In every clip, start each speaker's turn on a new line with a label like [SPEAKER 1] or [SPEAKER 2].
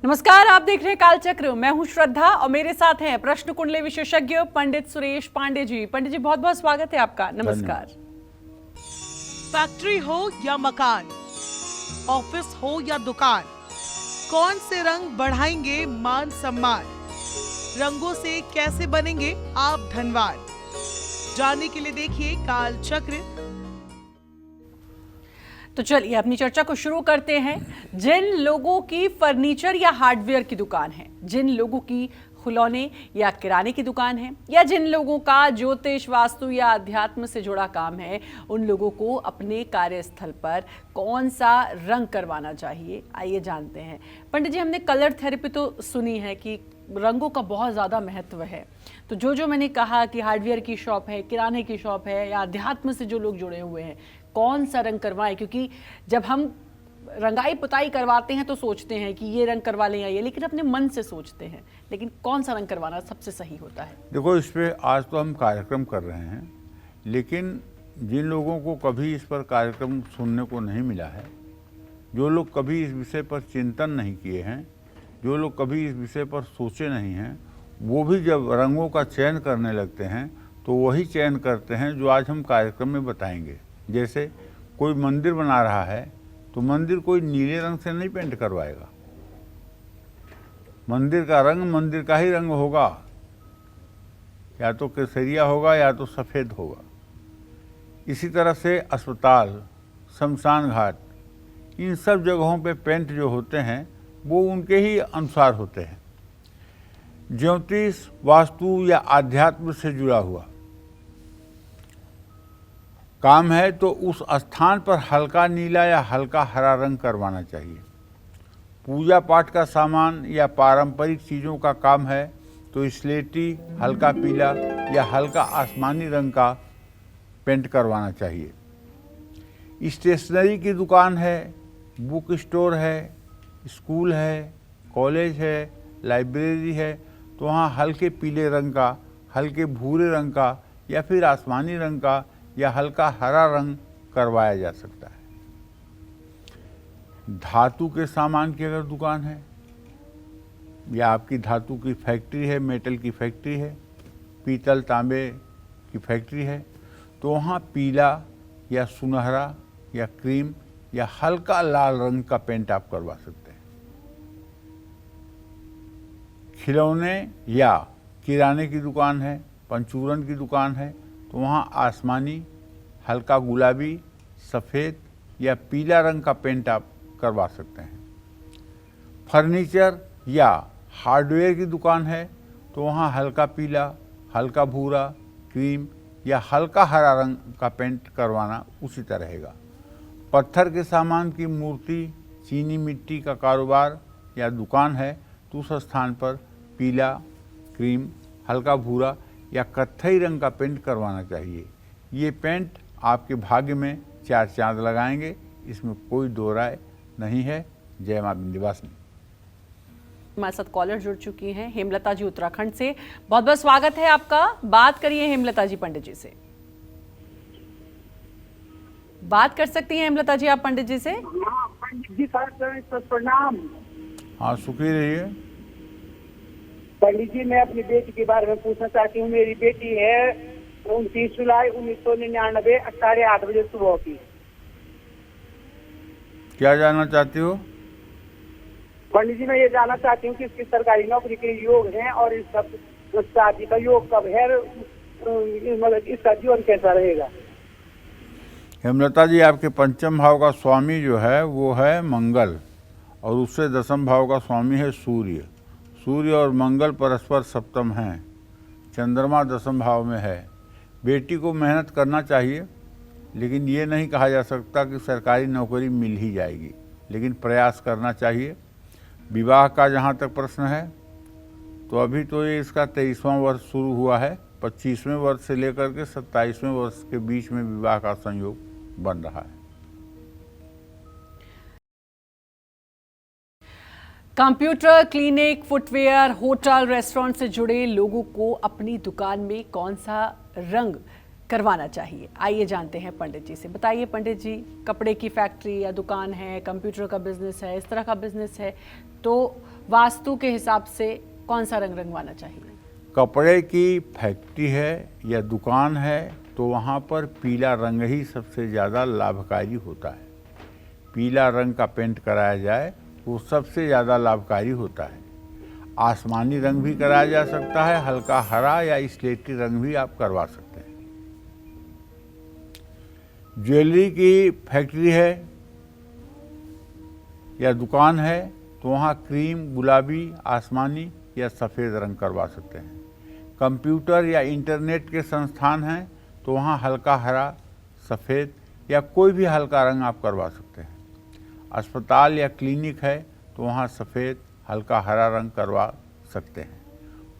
[SPEAKER 1] नमस्कार, आप देख रहे हैं कालचक्र। मैं हूं श्रद्धा और मेरे साथ हैं प्रश्न कुंडली विशेषज्ञ पंडित सुरेश पांडे जी। पंडित जी, बहुत बहुत स्वागत है आपका। नमस्कार।
[SPEAKER 2] फैक्ट्री हो या मकान, ऑफिस हो या दुकान, कौन से रंग बढ़ाएंगे मान सम्मान? रंगों से कैसे बनेंगे आप धनवान? जानने के लिए देखिए कालचक्र।
[SPEAKER 1] तो चलिए अपनी चर्चा को शुरू करते हैं। जिन लोगों की फर्नीचर या हार्डवेयर की दुकान है, जिन लोगों की खिलौने या किराने की दुकान है, या जिन लोगों का ज्योतिष, वास्तु या अध्यात्म से जुड़ा काम है, उन लोगों को अपने कार्यस्थल पर कौन सा रंग करवाना चाहिए, आइए जानते हैं। पंडित जी, हमने कलर थेरेपी तो सुनी है कि रंगों का बहुत ज़्यादा महत्व है। तो जो मैंने कहा कि हार्डवेयर की शॉप है, किराने की शॉप है, या अध्यात्म से जो लोग जुड़े हुए हैं, कौन सा रंग करवाएं? क्योंकि जब हम रंगाई पुताई करवाते हैं तो सोचते हैं कि ये रंग करवा लें या ये, लेकिन अपने मन से सोचते हैं, लेकिन कौन सा रंग करवाना सबसे सही होता है?
[SPEAKER 3] देखो, इस पे आज तो हम कार्यक्रम कर रहे हैं, लेकिन जिन लोगों को कभी इस पर कार्यक्रम सुनने को नहीं मिला है, जो लोग कभी इस विषय पर चिंतन नहीं किए हैं, जो लोग कभी इस विषय पर सोचे नहीं हैं, वो भी जब रंगों का चयन करने लगते हैं तो वही चयन करते हैं जो आज हम कार्यक्रम में बताएंगे। जैसे कोई मंदिर बना रहा है तो मंदिर कोई नीले रंग से नहीं पेंट करवाएगा। मंदिर का रंग मंदिर का ही रंग होगा, या तो केसरिया होगा या तो सफ़ेद होगा। इसी तरह से अस्पताल, शमशान घाट, इन सब जगहों पे पेंट जो होते हैं वो उनके ही अनुसार होते हैं। ज्योतिष, वास्तु या आध्यात्म से जुड़ा हुआ काम है तो उस स्थान पर हल्का नीला या हल्का हरा रंग करवाना चाहिए। पूजा पाठ का सामान या पारंपरिक चीज़ों का काम है तो स्लेटी, हल्का पीला या हल्का आसमानी रंग का पेंट करवाना चाहिए। स्टेशनरी की दुकान है, बुक स्टोर है, स्कूल है, कॉलेज है, लाइब्रेरी है, तो वहाँ हल्के पीले रंग का, हल्के भूरे रंग का या फिर आसमानी रंग का या हल्का हरा रंग करवाया जा सकता है। धातु के सामान की अगर दुकान है या आपकी धातु की फैक्ट्री है, मेटल की फैक्ट्री है, पीतल तांबे की फैक्ट्री है, तो वहाँ पीला या सुनहरा या क्रीम या हल्का लाल रंग का पेंट आप करवा सकते हैं। खिलौने या किराने की दुकान है, पंचूरन की दुकान है, तो वहाँ आसमानी, हल्का गुलाबी, सफ़ेद या पीला रंग का पेंट आप करवा सकते हैं। फर्नीचर या हार्डवेयर की दुकान है तो वहाँ हल्का पीला, हल्का भूरा, क्रीम या हल्का हरा रंग का पेंट करवाना उचित रहेगा। पत्थर के सामान की मूर्ति, चीनी मिट्टी का कारोबार या दुकान है तो उस स्थान पर पीला, क्रीम, हल्का भूरा या कत्थई रंग का पेंट करवाना चाहिए। ये पेंट आपके भाग्य में 4 चांद लगाएंगे, इसमें कोई दो राय नहीं है। जय मां विंध्यवासिनी।
[SPEAKER 1] हमारे साथ कॉलर जुड़ चुकी हैं हेमलता जी उत्तराखंड से। बहुत बहुत स्वागत है आपका। बात करिए हेमलता जी पंडित जी से। बात कर सकती हैं हेमलता जी आप पंडित जी से?
[SPEAKER 4] हाँ, पंडित जी का प्रणाम।
[SPEAKER 3] हाँ, सुखी रहिए।
[SPEAKER 4] पंडित जी, मैं अपनी बेटी के बारे में पूछना चाहती हूँ। मेरी बेटी है 29 जुलाई 1999 8:30 बजे सुबह की।
[SPEAKER 3] क्या जानना चाहती हो?
[SPEAKER 4] पंडित जी, मैं ये जानना चाहती हूँ कि इसकी सरकारी नौकरी के योग हैं और इस सब शादी का योग कब है, मतलब इसका जीवन कैसा रहेगा?
[SPEAKER 3] हेमलता जी, आपके पंचम भाव का स्वामी जो है वो है मंगल, और उससे दसम भाव का स्वामी है सूर्य। सूर्य और मंगल परस्पर सप्तम हैं, चंद्रमा दसम भाव में है। बेटी को मेहनत करना चाहिए, लेकिन ये नहीं कहा जा सकता कि सरकारी नौकरी मिल ही जाएगी, लेकिन प्रयास करना चाहिए। विवाह का जहाँ तक प्रश्न है तो अभी तो ये इसका 23वां वर्ष शुरू हुआ है। 25वें वर्ष से लेकर के 27वें वर्ष के बीच में विवाह का संयोग बन रहा है।
[SPEAKER 1] Computer, clinic, footwear, hotel, restaurant से जुड़े लोगों को अपनी दुकान में कौन सा रंग करवाना चाहिए? आइए जानते हैं पंडित जी से। बताइए पंडित जी, कपड़े की फैक्ट्री या दुकान है, कंप्यूटर का बिजनेस है, इस तरह का बिजनेस है, तो वास्तु के हिसाब से कौन सा रंग रंगवाना चाहिए?
[SPEAKER 3] कपड़े की फैक्ट्री है या दुकान है तो वहाँ पर पीला रंग ही सबसे ज़्यादा लाभकारी होता है। पीला रंग का पेंट कराया जाए वो सबसे ज़्यादा लाभकारी होता है। आसमानी रंग भी कराया जा सकता है, हल्का हरा या स्लेटी रंग भी आप करवा सकते हैं। ज्वेलरी की फैक्ट्री है या दुकान है तो वहाँ क्रीम, गुलाबी, आसमानी या सफ़ेद रंग करवा सकते हैं। कंप्यूटर या इंटरनेट के संस्थान हैं तो वहाँ हल्का हरा, सफ़ेद या कोई भी हल्का रंग आप करवा सकते हैं। अस्पताल या क्लिनिक है तो वहाँ सफ़ेद, हल्का हरा रंग करवा सकते हैं।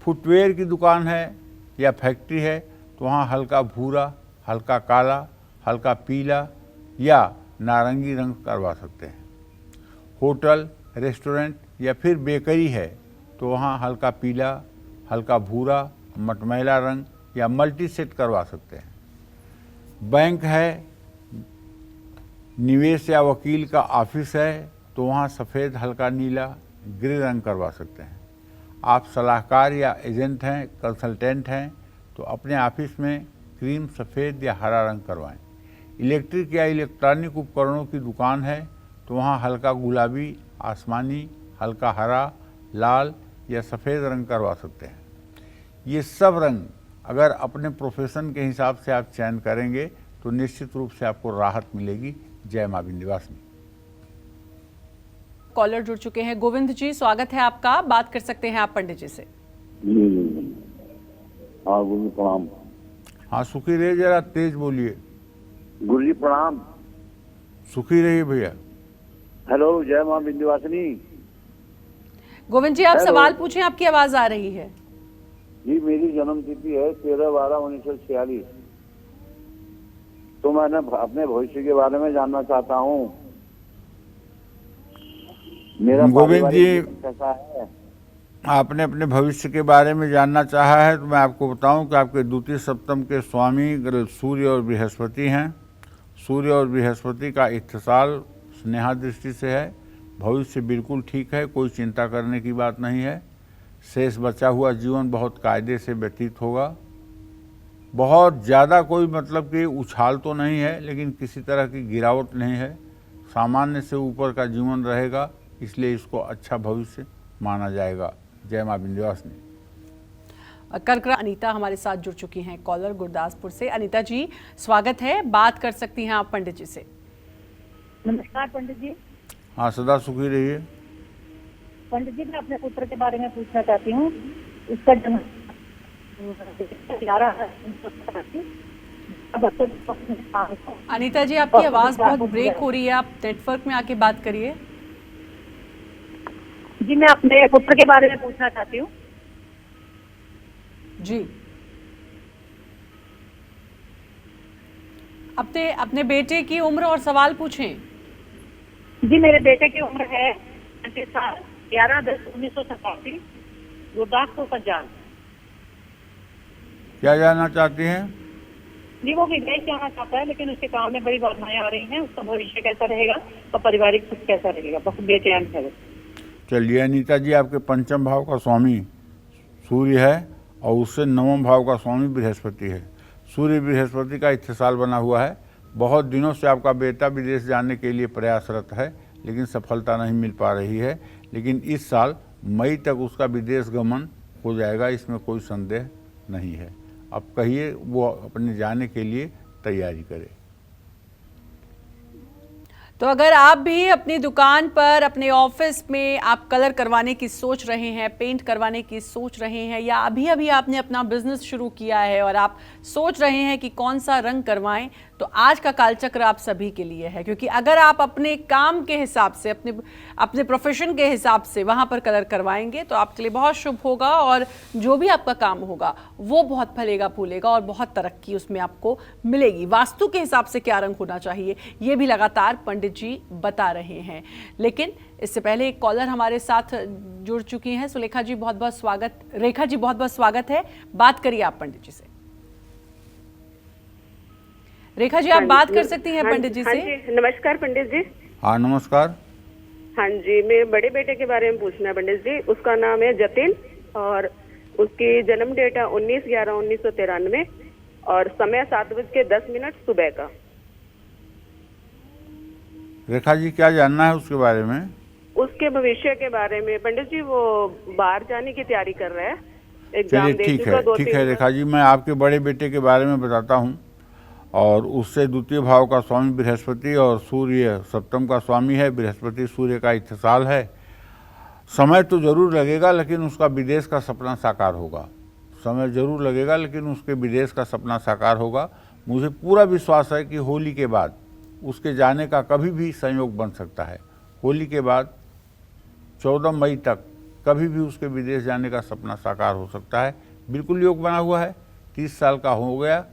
[SPEAKER 3] फुटवेयर की दुकान है या फैक्ट्री है तो वहाँ हल्का भूरा, हल्का काला, हल्का पीला या नारंगी रंग करवा सकते हैं। होटल, रेस्टोरेंट या फिर बेकरी है तो वहाँ हल्का पीला, हल्का भूरा, मटमैला रंग या मल्टी सेट करवा सकते हैं। बैंक है, निवेश या वकील का ऑफिस है तो वहाँ सफ़ेद, हल्का नीला, ग्रे रंग करवा सकते हैं। आप सलाहकार या एजेंट हैं, कंसल्टेंट हैं तो अपने ऑफिस में क्रीम, सफ़ेद या हरा रंग करवाएं। इलेक्ट्रिक या इलेक्ट्रॉनिक उपकरणों की दुकान है तो वहाँ हल्का गुलाबी, आसमानी, हल्का हरा, लाल या सफ़ेद रंग करवा सकते हैं। ये सब रंग अगर अपने प्रोफेशन के हिसाब से आप चयन करेंगे तो निश्चित रूप से आपको राहत मिलेगी। जय मां विंध्यवासिनी।
[SPEAKER 1] कॉलर जुड़ चुके हैं। गोविंद जी, स्वागत है आपका। बात कर सकते हैं आप पंडित जी से।
[SPEAKER 5] हाँ गुरु जी प्रणाम।
[SPEAKER 3] हाँ सुखी रहिए, जरा तेज बोलिए।
[SPEAKER 5] गुरु जी प्रणाम।
[SPEAKER 3] सुखी रहिए भैया।
[SPEAKER 5] हेलो, जय मां विंध्यवासिनी।
[SPEAKER 1] गोविंद जी, आप
[SPEAKER 5] हेलो।
[SPEAKER 1] सवाल पूछें, आपकी आवाज आ रही है।
[SPEAKER 5] जी, मेरी जन्म तिथि है 13/12/1946। तो मैंने अपने भविष्य के बारे में जानना चाहता हूँ। मेरा
[SPEAKER 3] गोविंद जी,
[SPEAKER 5] पारिवारिक जीवन कैसा है?
[SPEAKER 3] आपने अपने भविष्य के बारे में जानना चाहा है तो मैं आपको बताऊं कि आपके द्वितीय सप्तम के स्वामी सूर्य और बृहस्पति हैं। सूर्य और बृहस्पति का इत्तिसाल स्नेहा दृष्टि से है। भविष्य बिल्कुल ठीक है, कोई चिंता करने की बात नहीं है। शेष बचा हुआ जीवन बहुत कायदे से व्यतीत होगा। बहुत ज़्यादा कोई मतलब कि उछाल तो नहीं है, लेकिन किसी तरह की गिरावट नहीं है। सामान्य से ऊपर का जीवन रहेगा, इसलिए इसको अच्छा भविष्य माना जाएगा। जय मां विंध्यवासिनी।
[SPEAKER 1] कर्क अनीता हमारे साथ जुड़ चुकी हैं, कॉलर गुरदासपुर से। अनीता जी, स्वागत है। बात कर सकती हैं आप पंडित जी से।
[SPEAKER 6] नमस्कार पंडित जी।
[SPEAKER 3] हाँ, सदा सुखी रहिए।
[SPEAKER 6] पंडित जी, मैं अपने पुत्र के बारे में पूछना चाहती हूँ। उसका जन्म 11
[SPEAKER 1] अनीता जी, आपकी आवाज बहुत ब्रेक हो रही है, आप नेटवर्क में आके बात करिए।
[SPEAKER 6] जी, मैं अपने पुत्र के बारे में पूछना चाहती हूँ।
[SPEAKER 1] जी, अपने बेटे की उम्र और सवाल पूछें।
[SPEAKER 6] जी, मेरे बेटे की उम्र है 35 साल, 11/10/1987, गुरदासपुर पंजाब।
[SPEAKER 3] क्या जानना चाहती हैं?
[SPEAKER 6] जी, वो विदेश जाना चाहता है, लेकिन उसके काम में बड़ी बाधाएं आ रही हैं। उसका भविष्य कैसा रहेगा और पारिवारिक सुख कैसा रहेगा, बहुत बेचैन है वो।
[SPEAKER 3] चलिए अनीता जी, आपके पंचम भाव का स्वामी सूर्य है और उससे नवम भाव का स्वामी बृहस्पति है। सूर्य बृहस्पति का इत्तिसाल बना हुआ है। बहुत दिनों से आपका बेटा विदेश जाने के लिए प्रयासरत है, लेकिन सफलता नहीं मिल पा रही है। लेकिन इस साल मई तक उसका विदेश गमन हो जाएगा, इसमें कोई संदेह नहीं है। अब कहिए वो अपने जाने के लिए तैयारी करे।
[SPEAKER 1] तो अगर आप भी अपनी दुकान पर, अपने ऑफिस में आप कलर करवाने की सोच रहे हैं, पेंट करवाने की सोच रहे हैं, या अभी अभी आपने अपना बिजनेस शुरू किया है और आप सोच रहे हैं कि कौन सा रंग करवाएं, तो आज का कालचक्र आप सभी के लिए है। क्योंकि अगर आप अपने काम के हिसाब से, अपने प्रोफेशन के हिसाब से वहां पर कलर करवाएंगे तो आपके लिए बहुत शुभ होगा और जो भी आपका काम होगा वो बहुत फलेगा फूलेगा और बहुत तरक्की उसमें आपको मिलेगी। वास्तु के हिसाब से क्या रंग होना चाहिए ये भी लगातार पंडित जी बता रहे हैं। लेकिन इससे पहले एक कॉलर हमारे साथ जुड़ चुकी हैं। सुलेखा जी, बहुत बहुत स्वागत। रेखा जी, बहुत बहुत स्वागत है। बात करिए आप पंडित जी से। रेखा जी, आप बात कर सकती हैं पंडित जी
[SPEAKER 7] हाँ
[SPEAKER 1] से।
[SPEAKER 7] जी, नमस्कार पंडित जी।
[SPEAKER 3] हाँ नमस्कार।
[SPEAKER 7] हाँ जी, मेरे बड़े बेटे के बारे में पूछना है पंडित जी। उसका नाम है जतिन और उसकी जन्म डेट है 19/11/1993 और समय 7:10 सुबह का।
[SPEAKER 3] रेखा जी, क्या जानना है उसके बारे में?
[SPEAKER 7] उसके भविष्य के बारे में पंडित जी। वो बाहर जाने की तैयारी कर रहा है, एग्जाम
[SPEAKER 3] चलिए
[SPEAKER 7] दे
[SPEAKER 3] ठीक
[SPEAKER 7] चुका
[SPEAKER 3] है,
[SPEAKER 7] 2-3
[SPEAKER 3] ठीक है
[SPEAKER 7] बार।
[SPEAKER 3] रेखा जी, मैं आपके बड़े बेटे के बारे में बताता हूँ। और उससे द्वितीय भाव का स्वामी बृहस्पति और सूर्य सप्तम का स्वामी है। बृहस्पति सूर्य का इत्तेसाल है। समय तो जरूर लगेगा लेकिन उसका विदेश का सपना साकार होगा। समय जरूर लगेगा लेकिन उसके विदेश का सपना साकार होगा। मुझे पूरा विश्वास है कि होली के बाद उसके जाने का कभी भी संयोग बन सकता है। होली के बाद 14 मई तक कभी भी उसके विदेश जाने का सपना साकार हो सकता है। बिल्कुल योग बना हुआ है। 30 साल का हो गया,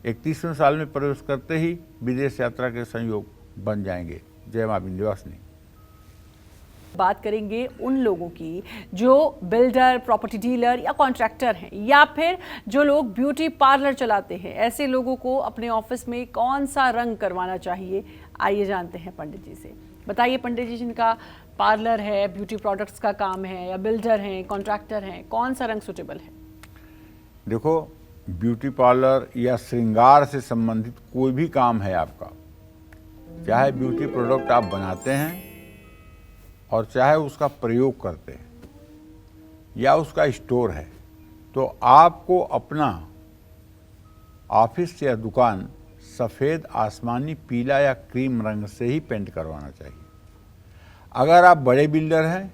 [SPEAKER 3] 31वें साल में प्रवेश करते ही विदेश यात्रा के संयोग बन जाएंगे। जय मां विंध्यवासिनी।
[SPEAKER 1] बात करेंगे उन लोगों की जो बिल्डर, प्रॉपर्टी डीलर या कॉन्ट्रैक्टर हैं, या फिर जो लोग ब्यूटी पार्लर चलाते हैं। ऐसे लोगों को अपने ऑफिस में कौन सा रंग करवाना चाहिए, आइए जानते हैं पंडित जी से। बताइए पंडित जी, जिनका पार्लर है, ब्यूटी प्रोडक्ट्स का काम है, या बिल्डर हैं, कॉन्ट्रैक्टर हैं, कौन सा रंग सुटेबल है?
[SPEAKER 3] देखो, ब्यूटी पार्लर या श्रृंगार से संबंधित कोई भी काम है आपका, चाहे ब्यूटी प्रोडक्ट आप बनाते हैं और चाहे उसका प्रयोग करते हैं या उसका स्टोर है, तो आपको अपना ऑफिस या दुकान सफ़ेद, आसमानी, पीला या क्रीम रंग से ही पेंट करवाना चाहिए। अगर आप बड़े बिल्डर हैं,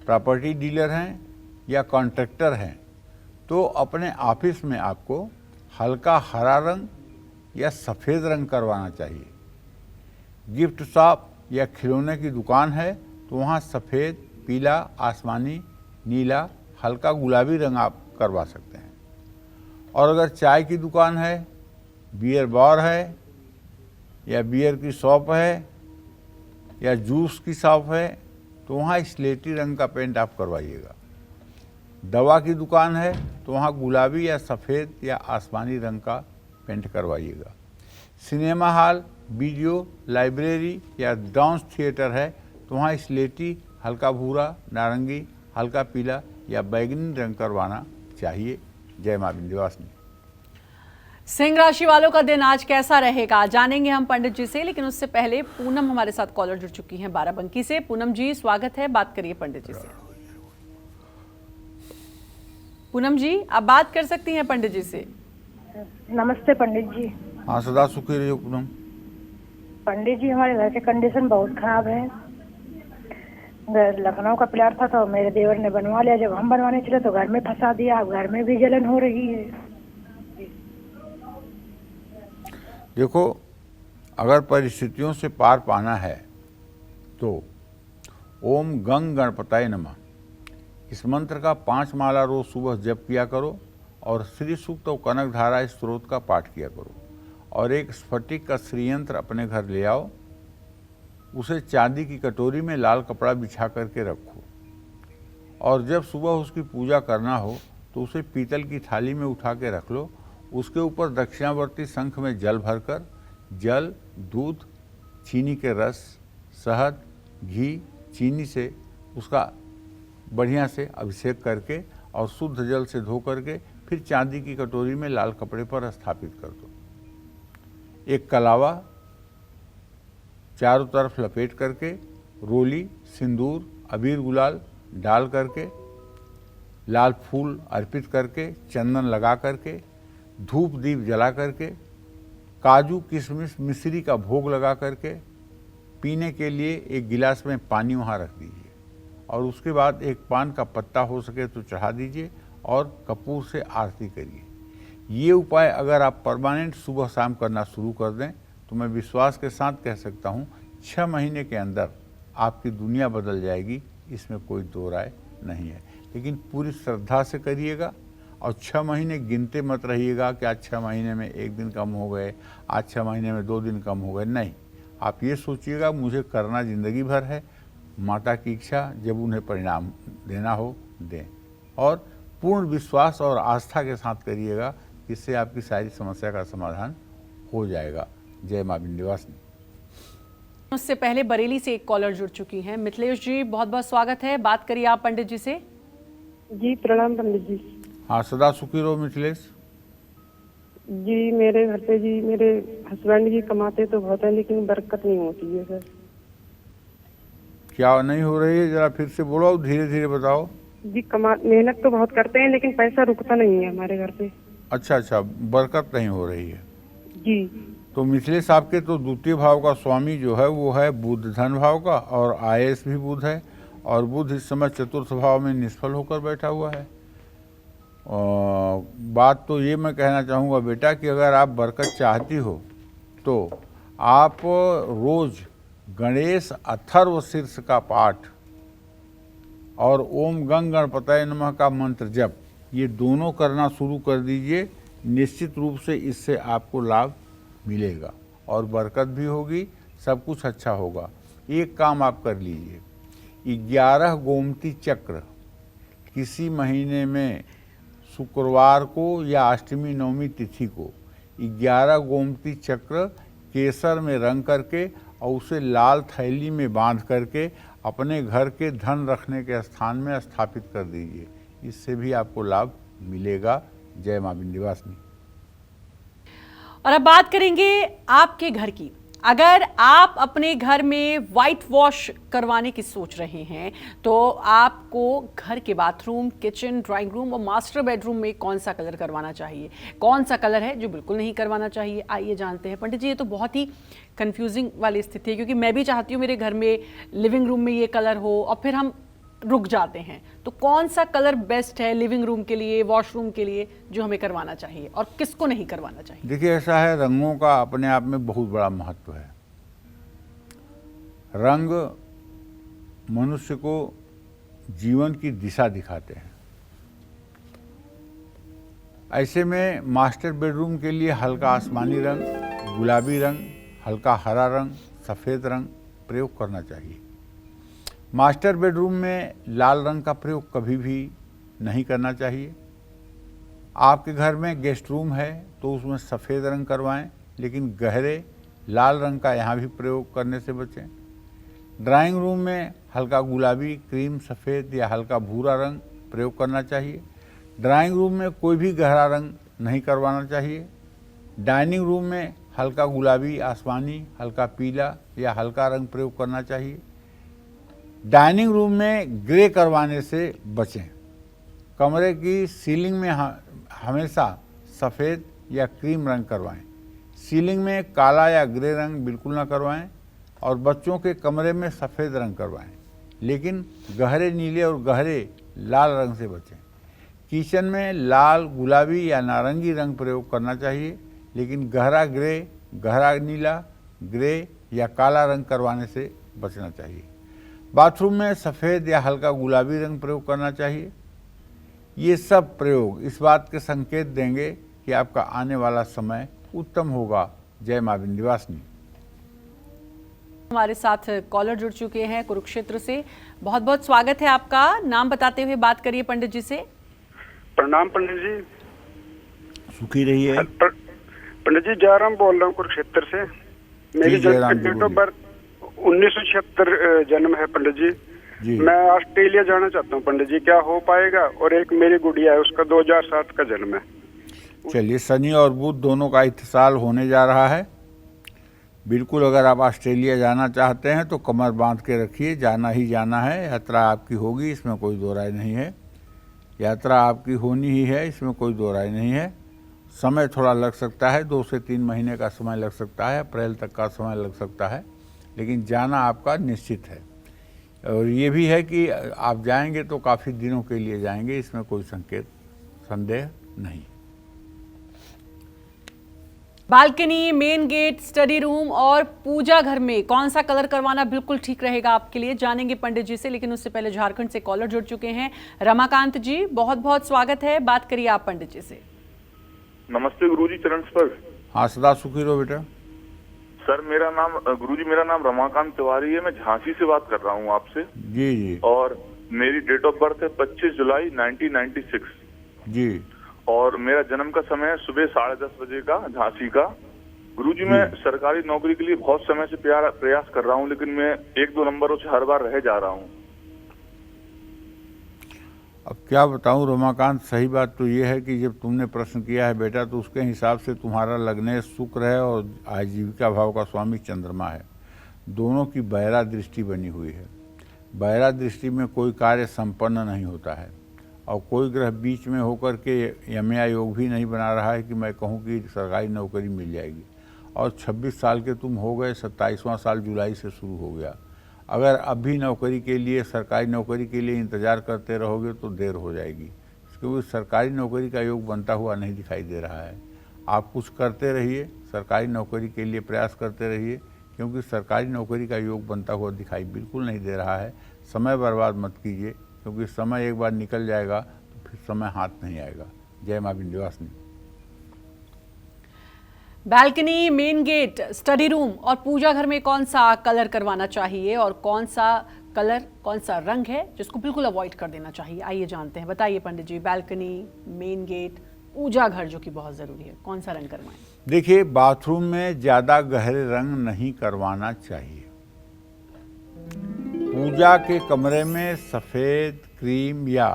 [SPEAKER 3] प्रॉपर्टी डीलर हैं या कॉन्ट्रैक्टर हैं, तो अपने ऑफिस में आपको हल्का हरा रंग या सफ़ेद रंग करवाना चाहिए। गिफ्ट शॉप या खिलौने की दुकान है तो वहाँ सफ़ेद, पीला, आसमानी, नीला, हल्का गुलाबी रंग आप करवा सकते हैं। और अगर चाय की दुकान है, बियर बार है या बियर की शॉप है या जूस की शॉप है, तो वहाँ स्लेटी रंग का पेंट आप करवाइएगा। दवा की दुकान है तो वहाँ गुलाबी या सफ़ेद या आसमानी रंग का पेंट करवाइएगा। सिनेमा हॉल, वीडियो, लाइब्रेरी या डांस थिएटर है तो वहाँ स्लेटी, हल्का भूरा, नारंगी, हल्का पीला या बैगनी रंग करवाना चाहिए। जय मां विंध्यवासिनी।
[SPEAKER 1] सिंह राशि वालों का दिन आज कैसा रहेगा, जानेंगे हम पंडित जी से, लेकिन उससे पहले पूनम हमारे साथ कॉलर जुड़ चुकी हैं बाराबंकी से। पूनम जी, स्वागत है, बात करिए पंडित जी से। पूनम जी, आप बात कर सकती हैं पंडित जी से।
[SPEAKER 8] नमस्ते पंडित जी।
[SPEAKER 3] हाँ, सदा सुखी रहिए पूनम।
[SPEAKER 8] पंडित जी, हमारे घर की कंडीशन बहुत खराब है। लखनऊ का प्लाट था तो मेरे देवर ने बनवा लिया। जब हम बनवाने चले तो घर में फंसा दिया। अब घर में भी जलन हो रही है।
[SPEAKER 3] देखो, अगर परिस्थितियों से पार पाना है तो ओम गंग गणपताय नमः इस मंत्र का 5 माला रोज सुबह जप किया करो और श्री सूक्त और कनक धारा स्त्रोत का पाठ किया करो। और एक स्फटिक का श्रीयंत्र अपने घर ले आओ, उसे चांदी की कटोरी में लाल कपड़ा बिछा करके रखो और जब सुबह उसकी पूजा करना हो तो उसे पीतल की थाली में उठा के रख लो। उसके ऊपर दक्षिणावर्ती शंख में जल भरकर जल, दूध, चीनी के रस, शहद, घी, चीनी से उसका बढ़िया से अभिषेक करके और शुद्ध जल से धो करके फिर चांदी की कटोरी में लाल कपड़े पर स्थापित कर दो। एक कलावा चारों तरफ लपेट करके रोली, सिंदूर, अबीर, गुलाल डाल करके, लाल फूल अर्पित करके, चंदन लगा करके, धूप दीप जला करके, काजू, किशमिश, मिश्री का भोग लगा करके पीने के लिए एक गिलास में पानी वहाँ रख दीजिए और उसके बाद एक पान का पत्ता हो सके तो चढ़ा दीजिए और कपूर से आरती करिए। ये उपाय अगर आप परमानेंट सुबह शाम करना शुरू कर दें तो मैं विश्वास के साथ कह सकता हूँ 6 महीने के अंदर आपकी दुनिया बदल जाएगी। इसमें कोई दो राय नहीं है, लेकिन पूरी श्रद्धा से करिएगा और 6 महीने गिनते मत रहिएगा कि आज 6 महीने में 1 दिन कम हो गए, आज 6 महीने में 2 दिन कम हो गए। नहीं, आप ये सोचिएगा मुझे करना ज़िंदगी भर है, माता की इच्छा, जब उन्हें परिणाम देना हो दें। और पूर्ण विश्वास और आस्था के साथ करिएगा, इससे आपकी सारी समस्या का समाधान हो जाएगा। जय माँ विंध्यवासिनी।
[SPEAKER 1] उससे पहले बरेली से एक कॉलर जुड़ चुकी हैं। मिथिलेश जी, बहुत बहुत स्वागत है। बात करिए आप पंडित जी से।
[SPEAKER 9] जी प्रणाम पंडित जी।
[SPEAKER 3] हाँ, सदा सुखी रहो मिथिलेश।
[SPEAKER 9] जी मेरे घर पे जी मेरे हस्बैंड जी कमाते तो बहुत है लेकिन बरकत नहीं होती है सर।
[SPEAKER 3] क्या नहीं हो रही है, जरा फिर से बोलो, धीरे धीरे बताओ।
[SPEAKER 9] जी मेहनत तो बहुत करते हैं लेकिन पैसा रुकता नहीं है हमारे घर पे।
[SPEAKER 3] अच्छा, बरकत नहीं हो रही है।
[SPEAKER 9] जी
[SPEAKER 3] तो मिथिलेश, आपके तो द्वितीय भाव का स्वामी जो है वो है बुध धन भाव का, और आयस भी बुध है, और बुध इस समय चतुर्थ भाव में निष्फल होकर बैठा हुआ है। बात तो ये मैं कहना चाहूँगा बेटा कि अगर आप बरकत चाहती हो तो आप रोज गणेश अथर्व शीर्ष का पाठ और ओम गंग गणपतये नमः का मंत्र जप, ये दोनों करना शुरू कर दीजिए। निश्चित रूप से इससे आपको लाभ मिलेगा और बरकत भी होगी, सब कुछ अच्छा होगा। एक काम आप कर लीजिए, 11 गोमती चक्र किसी महीने में शुक्रवार को या अष्टमी नवमी तिथि को 11 गोमती चक्र केसर में रंग करके और उसे लाल थैली में बांध करके अपने घर के धन रखने के स्थान में स्थापित कर दीजिए। इससे भी आपको लाभ मिलेगा। जय माँ विंध्यवासिनी।
[SPEAKER 1] और अब बात करेंगे आपके घर की। अगर आप अपने घर में वाइट वॉश करवाने की सोच रहे हैं तो आपको घर के बाथरूम, किचन, ड्राइंग रूम और मास्टर बेडरूम में कौन सा कलर करवाना चाहिए, कौन सा कलर है जो बिल्कुल नहीं करवाना चाहिए, आइए जानते हैं। पंडित जी, ये तो बहुत ही कंफ्यूजिंग वाली स्थिति है, क्योंकि मैं भी चाहती हूँ मेरे घर में लिविंग रूम में ये कलर हो और फिर हम रुक जाते हैं। तो कौन सा कलर बेस्ट है लिविंग रूम के लिए, वॉशरूम के लिए, जो हमें करवाना चाहिए और किसको नहीं करवाना चाहिए?
[SPEAKER 3] देखिए, ऐसा है, रंगों का अपने आप में बहुत बड़ा महत्व है। रंग मनुष्य को जीवन की दिशा दिखाते हैं। ऐसे में मास्टर बेडरूम के लिए हल्का आसमानी रंग, गुलाबी रंग, हल्का हरा रंग, सफ़ेद रंग प्रयोग करना चाहिए। मास्टर बेडरूम में लाल रंग का प्रयोग कभी भी नहीं करना चाहिए। आपके घर में गेस्ट रूम है तो उसमें सफ़ेद रंग करवाएं, लेकिन गहरे लाल रंग का यहाँ भी प्रयोग करने से बचें। ड्राइंग रूम में हल्का गुलाबी, क्रीम, सफ़ेद या हल्का भूरा रंग प्रयोग करना चाहिए। ड्राइंग रूम में कोई भी गहरा रंग नहीं करवाना चाहिए। डाइनिंग रूम में हल्का गुलाबी, आसमानी, हल्का पीला या हल्का रंग प्रयोग करना चाहिए। डाइनिंग रूम में ग्रे करवाने से बचें। कमरे की सीलिंग में हमेशा सफ़ेद या क्रीम रंग करवाएं। सीलिंग में काला या ग्रे रंग बिल्कुल ना करवाएं और बच्चों के कमरे में सफ़ेद रंग करवाएं, लेकिन गहरे नीले और गहरे लाल रंग से बचें। किचन में लाल, गुलाबी या नारंगी रंग प्रयोग करना चाहिए, लेकिन गहरा ग्रे, गहरा नीला, ग्रे या काला रंग करवाने से बचना चाहिए। बाथरूम में सफ़ेद या हल्का गुलाबी रंग प्रयोग करना चाहिए। ये सब प्रयोग इस बात के संकेत देंगे कि आपका आने वाला समय उत्तम होगा। जय माँ विंध्यवासिनी।
[SPEAKER 1] हमारे साथ कॉलर जुड़ चुके हैं कुरुक्षेत्र से। बहुत बहुत स्वागत है आपका। नाम बताते हुए बात करिए पंडित जी से।
[SPEAKER 10] प्रणाम पंडित जी।
[SPEAKER 3] सुखी रहिए।
[SPEAKER 10] पंडित जी, जयराम बोल रहा हूँ कुरुक्षेत्र से। मेरी डेट ऑफ बर्थ 1976 जन्म है पंडित जी। मैं ऑस्ट्रेलिया जाना चाहता हूँ पंडित जी, क्या हो पाएगा? और एक मेरी गुड़िया है, उसका 2007 का जन्म है।
[SPEAKER 3] चलिए, शनि और बुध दोनों का इत्तिसाल होने जा रहा है। बिल्कुल, अगर आप ऑस्ट्रेलिया जाना चाहते हैं तो कमर बांध के रखिए, जाना ही जाना है। यात्रा आपकी होगी, इसमें कोई दो राय नहीं है। यात्रा आपकी होनी ही है, इसमें कोई दो राय नहीं है। समय थोड़ा लग सकता है, 2 से 3 महीने का समय लग सकता है, अप्रैल तक का समय लग सकता है, लेकिन जाना आपका निश्चित है। और ये भी है कि आप जाएंगे तो काफ़ी दिनों के लिए जाएंगे, इसमें कोई संदेह नहीं।
[SPEAKER 1] Balcony, main gate, study room और पूजा घर में कौन सा कलर करवाना बिल्कुल ठीक रहेगा आपके लिए, जानेंगे पंडित जी से। लेकिन उससे पहले झारखंड से कॉलर जुड़ चुके हैं। रमाकांत जी, बहुत बहुत स्वागत है। बात करिए आप पंडित जी से।
[SPEAKER 11] नमस्ते गुरुजी, चरण स्पर्श।
[SPEAKER 3] हाँ, सदा सुखी रहो बेटा।
[SPEAKER 11] सर, मेरा नाम रमाकांत तिवारी है। मैं झांसी से बात कर रहा हूँ आपसे।
[SPEAKER 3] जी जी।
[SPEAKER 11] और मेरी डेट ऑफ बर्थ है 25 जुलाई 1996
[SPEAKER 3] जी।
[SPEAKER 11] और मेरा जन्म का समय है सुबह 10:30 बजे का, झांसी का। गुरुजी मैं सरकारी नौकरी के लिए बहुत समय से प्रयास कर रहा हूँ, लेकिन मैं 1-2 नंबरों से हर बार रह जा रहा हूँ।
[SPEAKER 3] अब क्या बताऊं रमाकांत, सही बात तो ये है कि जब तुमने प्रश्न किया है बेटा, तो उसके हिसाब से तुम्हारा लग्न शुक्र है और आजीविका भाव का स्वामी चंद्रमा है। दोनों की बहरा दृष्टि बनी हुई है। बहरा दृष्टि में कोई कार्य संपन्न नहीं होता है, और कोई ग्रह बीच में होकर के यमया योग भी नहीं बना रहा है कि मैं कहूँ कि सरकारी नौकरी मिल जाएगी। और 26 साल के तुम हो गए, 27वां साल जुलाई से शुरू हो गया। अगर अभी नौकरी के लिए, सरकारी नौकरी के लिए इंतज़ार करते रहोगे तो देर हो जाएगी, क्योंकि सरकारी नौकरी का योग बनता हुआ नहीं दिखाई दे रहा है। आप कुछ करते रहिए, सरकारी नौकरी के लिए प्रयास करते रहिए, क्योंकि सरकारी नौकरी का योग बनता हुआ दिखाई बिल्कुल नहीं दे रहा है। समय बर्बाद मत कीजिए, क्योंकि समय एक बार निकल जाएगा तो फिर समय हाथ नहीं आएगा। जय मां Vindhyavasini.
[SPEAKER 1] Balcony, main gate, study room और पूजा घर में कौन सा कलर करवाना चाहिए और कौन सा कलर, कौन सा रंग है जिसको बिल्कुल अवॉइड कर देना चाहिए? आइए जानते हैं, बताइए पंडित जी। बालकनी, मेन गेट, पूजा घर जो कि बहुत ज़रूरी है, कौन सा रंग करवाएं?
[SPEAKER 3] देखिए, बाथरूम में ज़्यादा गहरे रंग नहीं करवाना चाहिए। पूजा के कमरे में सफ़ेद, क्रीम या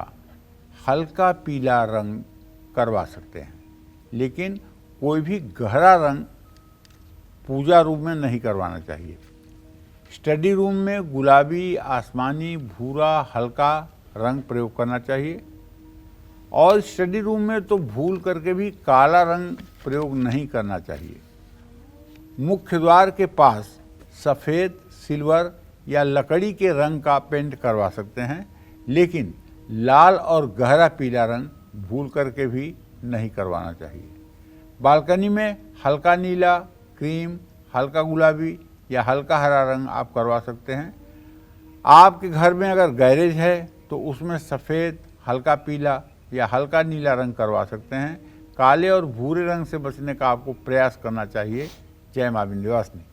[SPEAKER 3] हल्का पीला रंग करवा सकते हैं, लेकिन कोई भी गहरा रंग पूजा रूम में नहीं करवाना चाहिए। स्टडी रूम में गुलाबी, आसमानी, भूरा, हल्का रंग प्रयोग करना चाहिए, और स्टडी रूम में तो भूल करके भी काला रंग प्रयोग नहीं करना चाहिए। मुख्य द्वार के पास सफ़ेद, सिल्वर या लकड़ी के रंग का पेंट करवा सकते हैं, लेकिन लाल और गहरा पीला रंग भूल करके भी नहीं करवाना चाहिए। बालकनी में हल्का नीला, क्रीम, हल्का गुलाबी या हल्का हरा रंग आप करवा सकते हैं। आपके घर में अगर गैरेज है तो उसमें सफ़ेद, हल्का पीला या हल्का नीला रंग करवा सकते हैं। काले और भूरे रंग से बचने का आपको प्रयास करना चाहिए। जय मां विंध्यवासिनी।